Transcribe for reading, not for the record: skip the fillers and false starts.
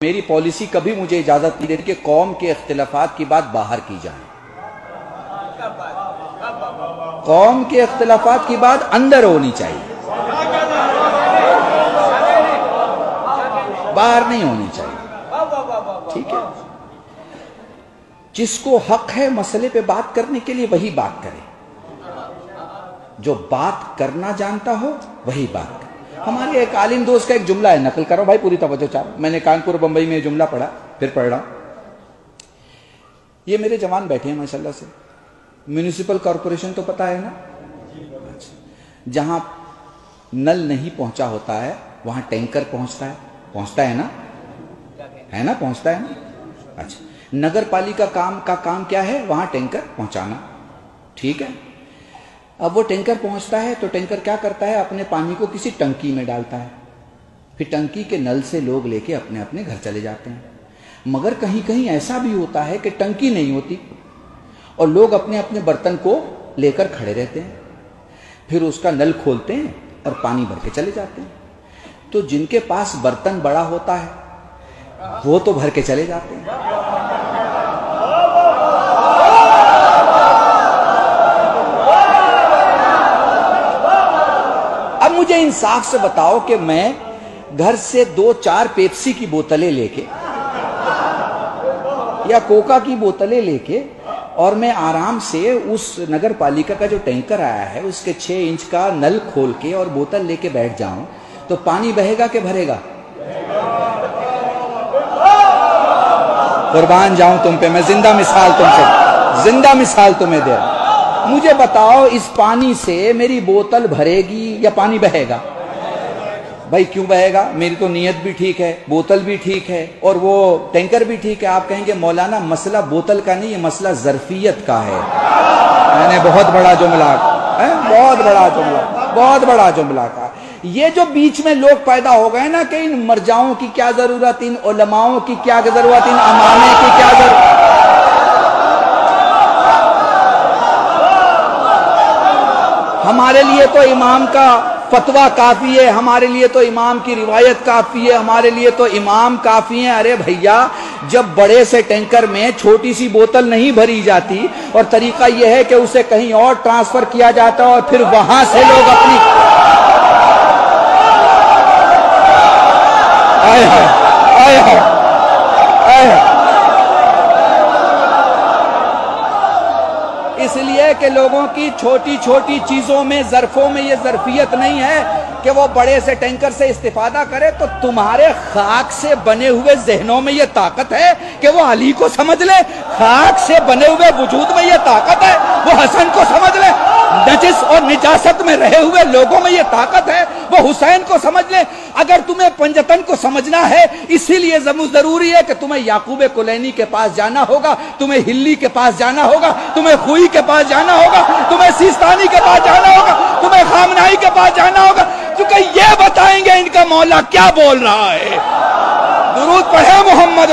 میری پالیسی کبھی مجھے اجازت نہیں دیتی کہ قوم کے اختلافات کی بات باہر کی جائے. قوم کے اختلافات کی بات اندر ہونی چاہیے، باہر نہیں ہونی چاہیے. ٹھیک ہے، جس کو حق ہے مسئلے پہ بات کرنے کے لیے وہی بات کرے، جو بات کرنا جانتا ہو وہی بات کرے. ہمارے ایک عالم دوست کا ایک جملہ ہے، نقل کرو بھائی، پوری توجہ چاہو. میں نے کانپور بمبئی میں یہ جملہ پڑھا، پھر پڑھ رہا ہوں. یہ میرے جوان بیٹھے ہیں ماشاءاللہ سے. میونسپل کارپوریشن تو پتہ ہے نا، جہاں نل نہیں پہنچا ہوتا ہے وہاں ٹینکر پہنچتا ہے نا، پہنچتا ہے نا. اچھا، نگر پالیکا کا کام کیا ہے؟ وہاں ٹینکر پہنچانا. ٹھیک ہے، اب وہ ٹینکر پہنچتا ہے تو ٹینکر کیا کرتا ہے؟ اپنے پانی کو کسی ٹنکی میں ڈالتا ہے، پھر ٹنکی کے نل سے لوگ لے کے اپنے اپنے گھر چلے جاتے ہیں. مگر کہیں کہیں ایسا بھی ہوتا ہے کہ ٹنکی نہیں ہوتی اور لوگ اپنے اپنے برتن کو لے کر کھڑے رہتے ہیں، پھر اس کا نل کھولتے ہیں اور پانی بھر کے چلے جاتے ہیں. تو جن کے پاس برتن بڑا ہوتا ہے وہ تو بھر کے چلے جاتے ہیں. اب مجھے انصاف سے بتاؤ کہ میں گھر سے 2-4 پیپسی کی بوتلیں لے کے یا کوکا کی بوتلیں لے کے اور میں آرام سے اس نگر پالیکا کا جو ٹینکر آیا ہے اس کے 6 انچ کا نل کھول کے اور بوتل لے کے بیٹھ جاؤں تو پانی بہے گا کہ بھرے گا؟ قربان جاؤں تم پہ، میں زندہ مثال تمہیں دے رہا ہوں. مجھے بتاؤ اس پانی سے میری بوتل بھرے گی یا پانی بہے گا؟ بھائی کیوں بہے گا؟ میری تو نیت بھی ٹھیک ہے، بوتل بھی ٹھیک ہے اور وہ ٹینکر بھی ٹھیک ہے. آپ کہیں گے مولانا مسئلہ بوتل کا نہیں، یہ مسئلہ ظرفیت کا ہے. میں نے بہت بڑا جملہ کہا. یہ جو بیچ میں لوگ پیدا ہو گئے نا کہ ان مرجاؤں کی کیا ضرورت، ان علماؤں کی کیا ضرورت، ان امامے کی کیا ضرورت. ہمارے لیے تو امام کا فتویٰ کافی ہے، ہمارے لیے تو امام کی روایت کافی ہے، ہمارے لیے تو امام کافی ہیں. ارے بھیا، جب بڑے سے ٹینکر میں چھوٹی سی بوتل نہیں بھری جاتی اور طریقہ یہ ہے کہ اسے کہیں اور ٹرانسفر کیا جاتا ہے اور پھر وہاں سے لوگ اپنی اس لیے کہ لوگوں کی چھوٹی چھوٹی چیزوں میں، ظرفوں میں یہ ظرفیت نہیں ہے کہ وہ بڑے سے ٹینکر سے استفادہ کرے. تو تمہارے خاک سے بنے ہوئے ذہنوں میں یہ طاقت ہے کہ وہ علی کو سمجھ لے، خاک سے بنے ہوئے وجود میں یہ طاقت ہے وہ حسن کو سمجھ لے، نجس اور نجاست میں رہے ہوئے لوگوں میں یہ طاقت ہے وہ حسین کو سمجھ لے. اگر تمہیں پنجتن کو سمجھنا ہے، اسی لیے ضروری ہے کہ تمہیں یعقوب کلینی کے پاس جانا ہوگا، تمہیں ہلی کے پاس جانا ہوگا، تمہیں خوئی کے پاس جانا ہوگا، تمہیں سیستانی کے پاس جانا ہوگا، تمہیں خامنائی کے پاس جانا ہوگا، کیونکہ یہ بتائیں گے ان کا مولا کیا بول رہا ہے. درود پڑھے محمد